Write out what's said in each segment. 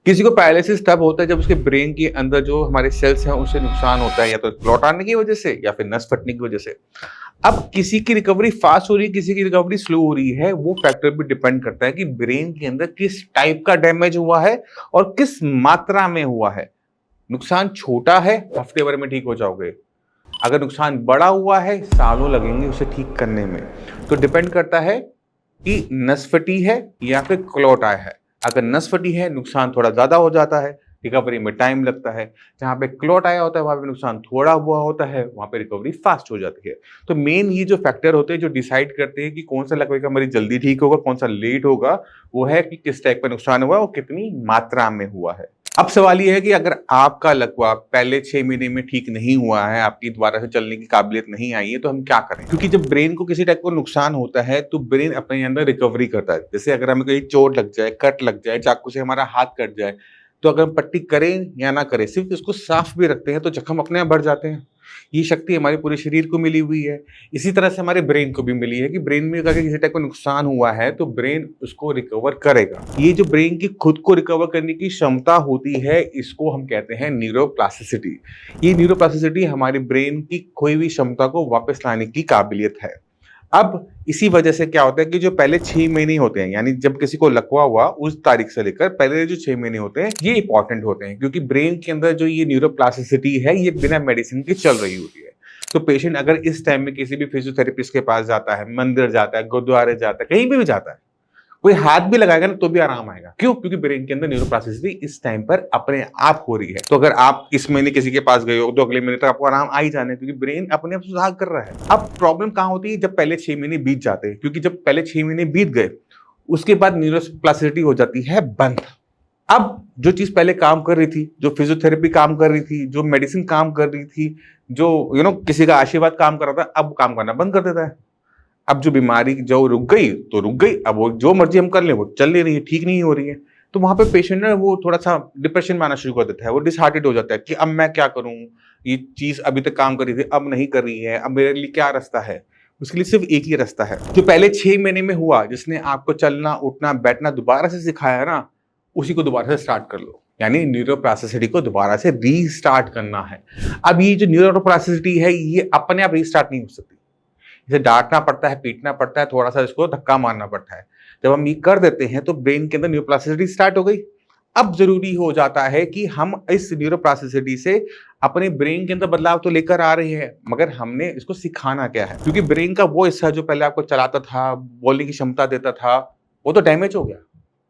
किसी को पैरालिसिस तब होता है जब उसके ब्रेन के अंदर जो हमारे सेल्स हैं उससे नुकसान होता है, या तो क्लॉट आने की वजह से या फिर नस फटने की वजह से। अब किसी की रिकवरी फास्ट हो रही है, किसी की रिकवरी स्लो हो रही है, वो फैक्टर भी डिपेंड करता है कि ब्रेन के अंदर किस टाइप का डैमेज हुआ है और किस मात्रा में हुआ है। नुकसान छोटा है, हफ्ते भर में ठीक हो जाओगे। अगर नुकसान बड़ा हुआ है, सालों लगेंगे उसे ठीक करने में। तो डिपेंड करता है कि नस फटी है या फिर क्लॉट आया है। अगर नस फटी है, नुकसान थोड़ा ज्यादा हो जाता है, रिकवरी में टाइम लगता है। जहां पे क्लॉट आया होता है वहां पे नुकसान थोड़ा हुआ होता है, वहां पे रिकवरी फास्ट हो जाती है। तो मेन ये जो फैक्टर होते हैं जो डिसाइड करते हैं कि कौन सा लकवे का मरीज जल्दी ठीक होगा, कौन सा लेट होगा, वो है कि किस टाइप का नुकसान हुआ और कितनी मात्रा में हुआ है। अब सवाल ये है कि अगर आपका लकवा पहले 6 महीने में ठीक नहीं हुआ है, आपकी दोबारा से चलने की काबिलियत नहीं आई है, तो हम क्या करें? क्योंकि जब ब्रेन को किसी टाइप का नुकसान होता है तो ब्रेन अपने अंदर रिकवरी करता है। जैसे अगर हमें कोई चोट लग जाए, कट लग जाए, चाकू से हमारा हाथ कट जाए, तो अगर हम पट्टी करें या ना करें, सिर्फ उसको साफ भी रखते हैं तो जख्म अपने आप भर जाते हैं। ये शक्ति हमारे पूरे शरीर को मिली हुई है। इसी तरह से हमारे ब्रेन को भी मिली है कि ब्रेन में अगर किसी टाइप का नुकसान हुआ है तो ब्रेन उसको रिकवर करेगा। ये जो ब्रेन की खुद को रिकवर करने की क्षमता होती है, इसको हम कहते हैं न्यूरोप्लास्टिसिटी। ये न्यूरोप्लास्टिसिटी हमारे ब्रेन की खोई हुई क्षमता को वापस लाने की काबिलियत है। अब इसी वजह से क्या होता है कि जो पहले 6 महीने होते हैं, यानी जब किसी को लकवा हुआ उस तारीख से लेकर पहले जो 6 महीने होते हैं, ये इंपॉर्टेंट होते हैं क्योंकि ब्रेन के अंदर जो ये न्यूरोप्लास्टिसिटी है ये बिना मेडिसिन के चल रही होती है। तो पेशेंट अगर इस टाइम में किसी भी फिजियोथेरेपिस्ट के पास जाता है, मंदिर जाता है, गुरुद्वारे जाता है, कहीं भी जाता है, कोई हाथ भी लगाएगा ना तो भी आराम आएगा। क्यों? क्योंकि ब्रेन के अंदर न्यूरोप्लास्टिसिटी इस टाइम पर अपने आप हो रही है। तो अगर आप इस महीने किसी के पास गए हो तो अगले महीने तक आपको आराम आ ही जाना है क्योंकि ब्रेन अपने आप सुधार कर रहा है। अब प्रॉब्लम कहां होती है? जब पहले 6 महीने बीत जाते हैं, क्योंकि जब पहले 6 महीने बीत गए उसके बाद न्यूरोप्लास्टिसिटी हो जाती है बंद। अब जो चीज पहले काम कर रही थी, जो फिजियोथेरेपी काम कर रही थी, जो मेडिसिन काम कर रही थी, जो किसी का आशीर्वाद काम कर रहा था, अब काम करना बंद कर देता है। अब जो बीमारी जो रुक गई तो रुक गई, अब वो जो मर्जी हम कर लें वो चल नहीं रही है, ठीक नहीं हो रही है। तो वहां पे पेशेंट ना वो थोड़ा सा डिप्रेशन में आना शुरू कर देता है, वो डिसहार्टेड हो जाता है कि अब मैं क्या करूं, ये चीज अभी तक काम कर रही थी अब नहीं कर रही है, अब मेरे लिए क्या रास्ता है? उसके लिए सिर्फ एक ही रास्ता है। जो पहले 6 महीने में हुआ, जिसने आपको चलना उठना बैठना दोबारा से सिखाया ना, उसी को दोबारा से स्टार्ट कर लो। यानी न्यूरोप्लास्टिसिटी को दोबारा से रीस्टार्ट करना है। अब ये जो न्यूरोप्लास्टिसिटी है ये अपने आप रीस्टार्ट नहीं हो सकती, इसे डांटना पड़ता है, पीटना पड़ता है, थोड़ा सा इसको धक्का मारना पड़ता है। जब हम ये कर देते हैं तो ब्रेन के अंदर न्यूरोप्लास्टिसिटी स्टार्ट हो गई। अब जरूरी हो जाता है कि हम इस न्यूरोप्लास्टिसिटी से अपने ब्रेन के अंदर बदलाव तो लेकर आ रहे हैं, मगर हमने इसको सिखाना क्या है? क्योंकि ब्रेन का वो हिस्सा जो पहले आपको चलाता था, बोलने की क्षमता देता था, वो तो डैमेज हो गया,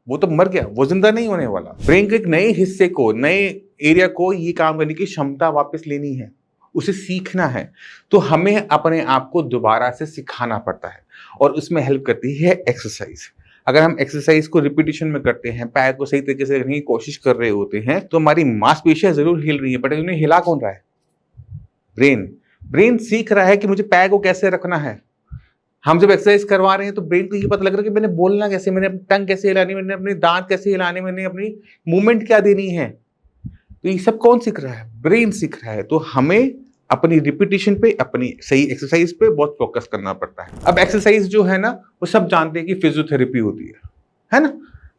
वो तो मर गया, वो जिंदा नहीं होने वाला। ब्रेन के एक नए हिस्से को, नए एरिया को ये काम करने की क्षमता वापस लेनी है, उसे सीखना है। तो हमें अपने आप को दोबारा से सिखाना पड़ता है और उसमें हेल्प करती है एक्सरसाइज। अगर हम एक्सरसाइज को रिपीटिशन में करते हैं, पैर को सही तरीके से रखने की कोशिश कर रहे होते हैं, तो हमारी मांसपेशियां जरूर हिल रही है, बट उन्हें हिला कौन रहा है? ब्रेन। ब्रेन सीख रहा है कि मुझे पैर को कैसे रखना है। हम जब एक्सरसाइज करवा रहे हैं तो ब्रेन को ये पता लग रहा है कि मैंने बोलना कैसे, मैंने अपनी टंग कैसे हिलानी, मैंने अपने दांत कैसे हिलाने, मैंने अपनी मूवमेंट क्या देनी है। तो ये सब कौन सीख रहा है? ब्रेन सीख रहा है। तो हमें अपनी रिपीटिशन पे, अपनी सही एक्सरसाइज पे बहुत फोकस करना पड़ता है। अब एक्सरसाइज जो है ना, वो सब जानते हैं कि फिजियोथेरेपी होती है ना?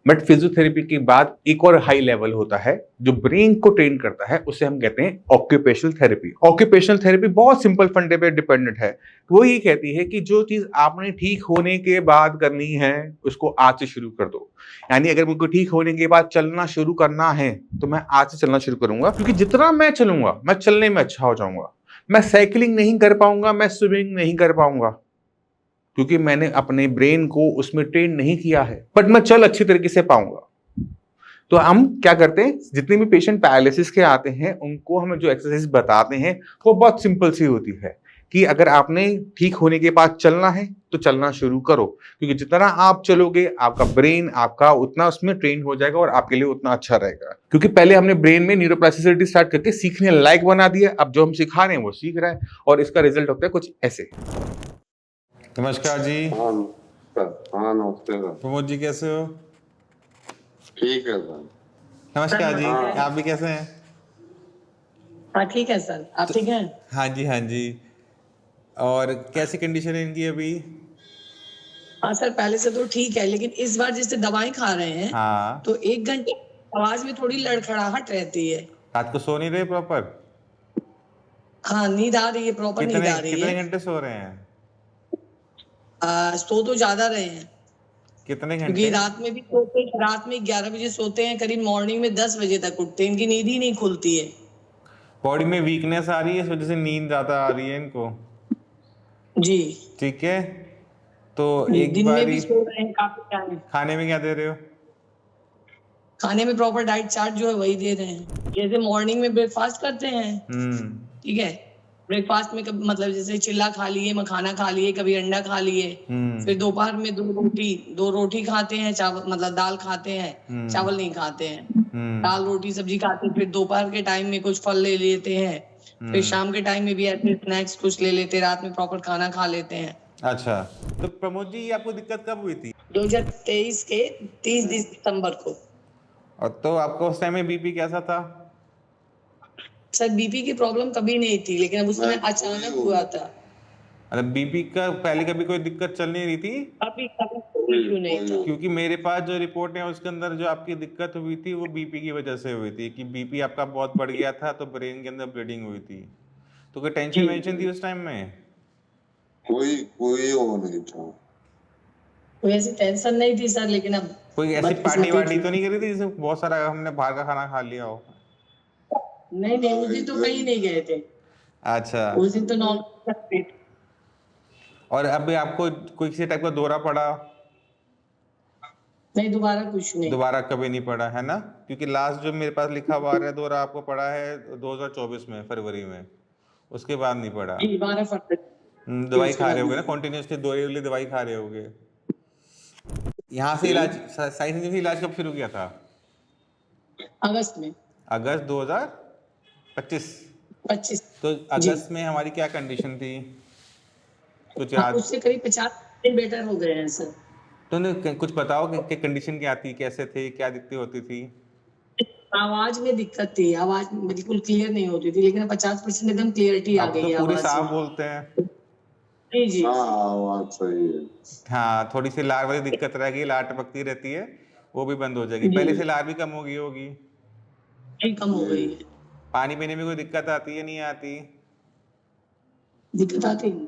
बट फिजियोथेरेपी के बाद एक और हाई लेवल होता है जो ब्रेन को ट्रेन करता है, उसे हम कहते हैं ऑक्यूपेशनल थेरेपी। ऑक्यूपेशनल थेरेपी बहुत सिंपल फंडे पे डिपेंडेंट है। वो ये कहती है कि जो चीज आपने ठीक होने के बाद करनी है उसको आज से शुरू कर दो। यानी अगर मुझको ठीक होने के बाद चलना शुरू करना है तो मैं आज से चलना शुरू करूंगा, क्योंकि जितना मैं चलूंगा मैं चलने में अच्छा हो जाऊंगा। मैं साइकिलिंग नहीं कर पाऊंगा, मैं स्विमिंग नहीं कर पाऊंगा, क्योंकि मैंने अपने ब्रेन को उसमें ट्रेन नहीं किया है, बट मैं चल अच्छी तरीके से पाऊंगा। तो हम क्या करते हैं, जितने भी पेशेंट पैरालिसिस के आते हैं उनको हम जो एक्सरसाइज बताते हैं वो बहुत सिंपल सी होती है कि अगर आपने ठीक होने के बाद चलना है तो चलना शुरू करो, क्योंकि जितना आप चलोगे आपका ब्रेन आपका उतना उसमें ट्रेन हो जाएगा और आपके लिए उतना अच्छा रहेगा। क्योंकि पहले हमने ब्रेन में न्यूरोप्लास्टिसिटी स्टार्ट करके सीखने लायक बना दिया, अब जो हम सिखा रहे हैं वो सीख रहा है और इसका रिजल्ट होता है कुछ ऐसे। नमस्कार जी। हाँ सर। हाँ नमस्ते सर। प्रमोद जी कैसे हो? ठीक है सर। नमस्कार जी, हाँ। आप भी कैसे हैं? हाँ ठीक है सर, आप ठीक हैं? हाँ जी हाँ जी। और कैसी कंडीशन है इनकी अभी? हाँ सर, पहले से तो ठीक है, लेकिन इस बार जैसे दवाई खा रहे हैं हाँ तो 1 घंटे आवाज में थोड़ी लड़खड़ाहट रहती है। रात को सो नहीं रहे प्रॉपर? हाँ, नींद आ रही है, प्रॉपर नींद कितने आ रही कितने है। घंटे सो रहे हैं? सो तो ज्यादा रहे हैं, कितने क्योंकि घंटे? रात में 11 बजे सोते हैं, करीब मॉर्निंग में 10 बजे तक उठते हैं, इनकी नींद ही नहीं खुलती है। बॉडी में वीकनेस आ रही है, इस वजह से नींद ज्यादा आ रही है इनको। जी। ठीक है, तो एक दिन में भी बारी सो रहे हैं काफी टाइम। खाने में क्या दे रहे हो? खाने में प्रॉपर डाइट चार्ट जो है वही दे रहे हैं। जैसे मॉर्निंग में ब्रेकफास्ट करते हैं, ठीक है, ब्रेकफास्ट में कभी मतलब जैसे चिल्ला खा लिए, मखाना खा लिए, कभी अंडा खा लिए। फिर दोपहर में दो रोटी खाते हैं, चावल मतलब दाल खाते हैं, चावल नहीं खाते हैं। दाल रोटी सब्जी खाते हैं। फिर दोपहर के टाइम में कुछ फल ले लेते हैं। फिर शाम के टाइम में भी ऐसे स्नैक्स कुछ ले लेते हैं। रात में प्रॉपर खाना खा लेते हैं। अच्छा, तो प्रमोद जी, ये आपको दिक्कत कब हुई थी? 2023 के 30 दिसंबर को। और तो आपको उस टाइम में बीपी कैसा था? सर बीपी की प्रॉब्लम कभी नहीं थी, लेकिन अब उस समय अचानक हुआ था। मतलब बीपी का पहले कभी कोई दिक्कत चल नहीं रही थी? अभी कभी कोई इशू नहीं था। क्योंकि मेरे पास जो रिपोर्ट है उसके अंदर जो आपकी दिक्कत हुई थी वो बीपी की वजह से हुई थी, कि बीपी आपका बहुत बढ़ गया था तो ब्रेन के अंदर ब्लीडिंग हुई थी। तो कोई टेंशन वेंशन थी उस टाइम में? कोई वो नहीं था। कोई ऐसी टेंशन नहीं थी सर, लेकिन अब कोई ऐसी पार्टी वार्टी तो नहीं करी थी जिसमें बहुत सारा हमने बाहर का खाना खा लिया हो? नहीं, उस दिन तो कहीं नहीं गए थे। अच्छा, उस दिन तो नॉन। और अभी आपको कोई किसी टाइप का दौरा पड़ा? नहीं, दोबारा कुछ नहीं। दोबारा कभी नहीं पड़ा है ना? क्योंकि लास्ट जो मेरे पास लिखा हुआ है दौरा आपको पड़ा है 2024 में फरवरी में, उसके बाद नहीं पड़ा। जी, 12 फरवरी। दवाई खा रहे होगे ना, कॉन्टिन्यूसली दो दवाई खा रहे होगे। यहाँ से इलाज साइंस से इलाज कब शुरू किया था? अगस्त में। अगस्त 2025। 25। तो अगस्त में हमारी क्या कंडीशन थी, कुछ याद? उससे करीब 50 दिन बेटर हो गए हैं सर। तो कुछ बताओ कि कंडीशन क्या थी, कैसे थे, क्या दिक्कतें होती थी? आवाज में दिक्कत थी, आवाज बिल्कुल क्लियर नहीं होती थी, लेकिन 50% एकदम क्लियरिटी आ अब गई तो है पूरी आवाज साफ में। बोलते हैं। जी जी। हाँ, आवाज सही है। हाँ, थोड़ी सी लार वाली दिक्कत रहेगी, लार टपकती रहती है, वो भी बंद हो जाएगी। जी। पहले से लार भी कम हो गई होगी। जी, कम हो गई है। पानी पीने में कोई दिक्कत आती है, नहीं आती? दिक्कत आती है?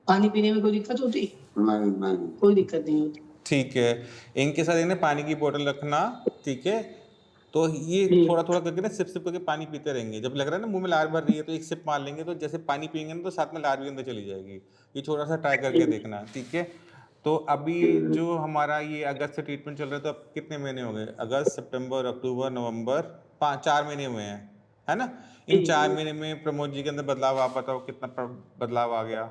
पानी पीने में कोई दिक्कत होती? नहीं। कोई दिक्कत नहीं होती। ठीक है, इनके साथ इन्हें पानी की बोतल रखना, ठीक है? तो ये थोड़ा थोड़ा करके ना सिप सिप करके पानी पीते रहेंगे। जब लग रहा है ना मुंह में लार भर रही है तो एक सिप मार लेंगे, तो जैसे पानी पियेंगे ना तो साथ में लार भी अंदर चली जाएगी। ये छोटा सा ट्राई करके देखना, ठीक है? तो अभी जो हमारा ये अगस्त से ट्रीटमेंट चल रहा है, तो अब कितने महीने हो गए? अगस्त, सितंबर, अक्टूबर, नवंबर, 4 महीने हुए हैं, है ना? इन 4 महीने में प्रमोद जी के अंदर बदलाव आप बताओ, कितना बदलाव आ गया?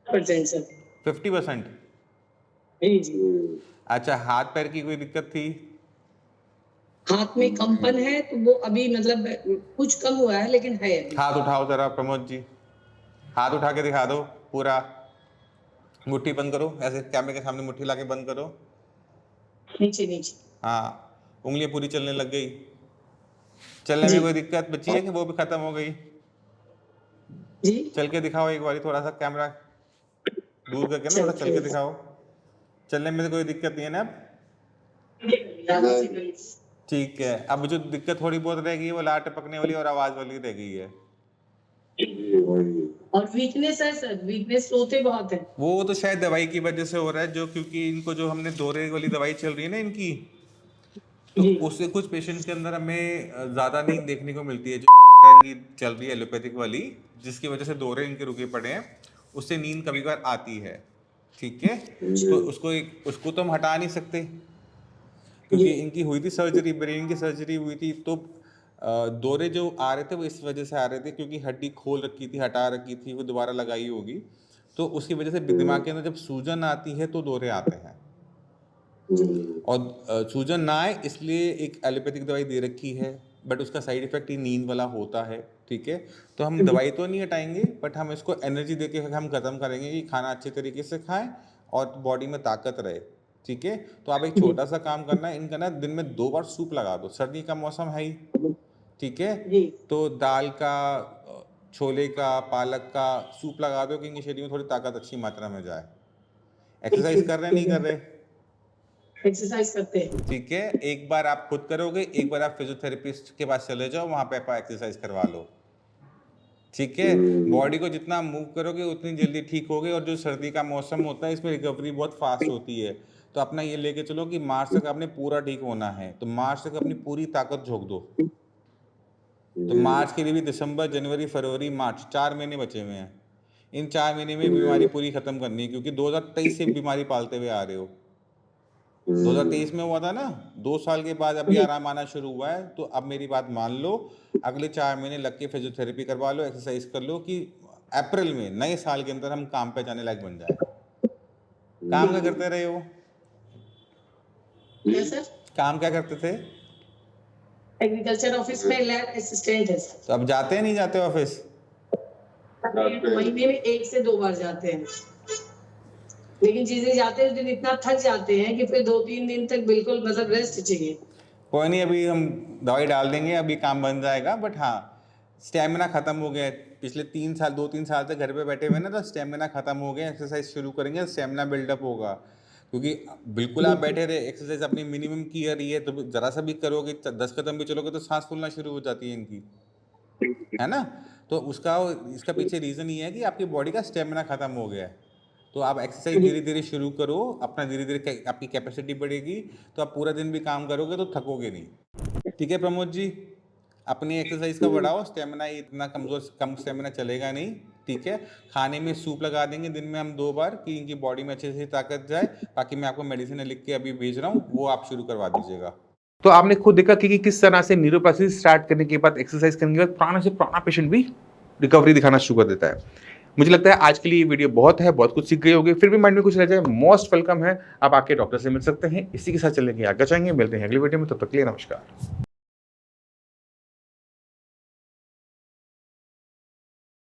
50%। 50%? जी जी। अच्छा, हाथ पैर की कोई दिक्कत थी? हाथ में कंपन है, तो वो अभी मतलब कुछ कम हुआ है, लेकिन है अभी। हाथ उठाओ जरा प्रमोद जी, हाथ उठा के दिखा दो पूरा। मुट्ठी बंद करो, ऐसे कैमरे के सामने मुट्ठी लाके बंद करो। नीचे नीचे। हाँ, उंगलियां पूरी चलने लग गई। चलने में कोई दिक्कत बची है कि वो भी खत्म हो गई? जी। चल के दिखाओ एक बारी, थोड़ा सा कैमरा दूर करके ना, थोड़ा चल के दिखाओ। चलने में तो कोई दिक्कत नहीं है ना अब? ठीक है, अब जो दिक्कत थोड़ी बहुत रह गई है वो लार टपकने वाली और आवाज वाली रह गई है। और वीकनेस है सर, वीकनेस सोते बहुत है। वो तो शायद दवाई की वजह से हो रहा है, जो क्योंकि इनको जो हमने दौरे वाली दवाई चल रही है ना इनकी, तो उससे कुछ पेशेंट्स के अंदर हमें ज़्यादा नींद देखने को मिलती है, जो की चल रही है एलोपैथिक वाली, जिसकी वजह से दौरे इनके रुके पड़े हैं, उससे नींद कभी कभार आती है। ठीक है, तो उसको तो हम हटा नहीं सकते, क्योंकि इनकी हुई थी सर्जरी, ब्रेन की सर्जरी हुई थी, तो दौरे जो आ रहे थे वो इस वजह से आ रहे थे क्योंकि हड्डी खोल रखी थी, हटा रखी थी, वो दोबारा लगाई होगी, तो उसकी वजह से दिमाग के अंदर जब सूजन आती है तो दौरे आते हैं। और सूजन ना आए इसलिए एक एलोपैथिक दवाई दे रखी है, बट उसका साइड इफेक्ट ही नींद वाला होता है। ठीक है, तो हम दवाई तो नहीं हटाएंगे, बट हम इसको एनर्जी देके हम ख़त्म करेंगे कि खाना अच्छे तरीके से खाएं और बॉडी में ताकत रहे। ठीक है, तो आप एक छोटा सा काम करना है, इनका ना दिन में 2 बार सूप लगा दो, सर्दी का मौसम है ही। ठीक है, तो दाल का, छोले का, पालक का सूप लगा दो कि इनके शरीर में थोड़ी ताकत अच्छी मात्रा में जाए। एक्सरसाइज कर रहे नहीं कर रहे? एक्सरसाइज करते हैं। ठीक है, एक बार आप खुद करोगे, एक बार आप फिजियोथेरेपिस्ट के पास चले जाओ, वहां पे आप एक्सरसाइज करवा लो। ठीक है, बॉडी को जितना मूव करोगे उतनी जल्दी ठीक होगे। और जो सर्दी का मौसम होता है इसमें रिकवरी बहुत फास्ट होती है। तो अपना ये लेके चलो कि मार्च तक आपने पूरा ठीक होना है, तो मार्च तक अपनी पूरी ताकत झोंक दो। तो मार्च के लिए भी दिसंबर, जनवरी, फरवरी, मार्च 4 महीने बचे हुए हैं। इन 4 महीने में बीमारी पूरी खत्म करनी है, क्योंकि 2023 से बीमारी पालते हुए आ रहे हो। 2023 में हुआ था ना, 2 साल के बाद अभी आराम आना शुरू हुआ है। तो अब मेरी बात मान लो, अगले 4 महीने लग के फिजियोथेरेपी करवा लो, एक्सरसाइज कर लो, कि अप्रैल में नए साल के अंदर हम काम पे जाने लायक बन जाए। काम क्या करते रहे हो? क्या सर? काम क्या करते थे? एग्रीकल्चर ऑफिस में लैब असिस्टेंट है सर। तो अब जाते हैं, नहीं जाते ऑफिस? महीने में 1 से 2 बार जाते हैं, लेकिन जिस दिन जाते हैं उस दिन इतना थक जाते हैं कि फिर 2-3 दिन तक बिल्कुल मतलब रेस्ट चाहिए। कोई नहीं, अभी हम दवाई डाल देंगे, अभी काम बन जाएगा। बट हाँ, स्टेमिना खत्म हो गया है। पिछले 2-3 साल तक घर पे बैठे हुए ना, तो स्टेमिना खत्म हो गया। एक्सरसाइज शुरू करेंगे, स्टेमिना बिल्डअप होगा। क्योंकि बिल्कुल आप बैठे रहे, एक्सरसाइज अपनी मिनिमम की रही है, तो जरा सा भी करोगे, 10 कदम भी चलोगे तो सांस फूलना शुरू हो जाती है इनकी, है ना। तो इसका पीछे रीज़न ये है कि आपकी बॉडी का स्टेमिना खत्म हो गया है। तो आप एक्सरसाइज धीरे धीरे शुरू करो, अपना धीरे धीरे आपकी कैपेसिटी बढ़ेगी, तो आप पूरा दिन भी काम करोगे तो थकोगे नहीं। ठीक है प्रमोद जी, अपनी एक्सरसाइज का बढ़ाओ, स्टेमिना इतना कम स्टेमिना चलेगा नहीं। ठीक है, खाने में सूप लगा देंगे दिन में हम 2 बार, कि इनकी बॉडी में अच्छे से ताकत जाए। बाकी मैं आपको मेडिसिन लिख के अभी भेज रहा हूँ, वो आप शुरू करवा दीजिएगा। तो आपने खुद देखा कि किस तरह से न्यूरोपैथी स्टार्ट करने के बाद, एक्सरसाइज करने के बाद पुराना से पुराना पेशेंट भी रिकवरी दिखाना शुरू कर देता है। मुझे लगता है आज के लिए ये वीडियो बहुत है, बहुत कुछ सीख गए होंगे। फिर भी माइंड में कुछ रह जाए, मोस्ट वेलकम है, आप आके डॉक्टर से मिल सकते हैं। इसी के साथ चलने की आगे जाएंगे, मिलते हैं अगली वीडियो में, तब तक के लिए नमस्कार।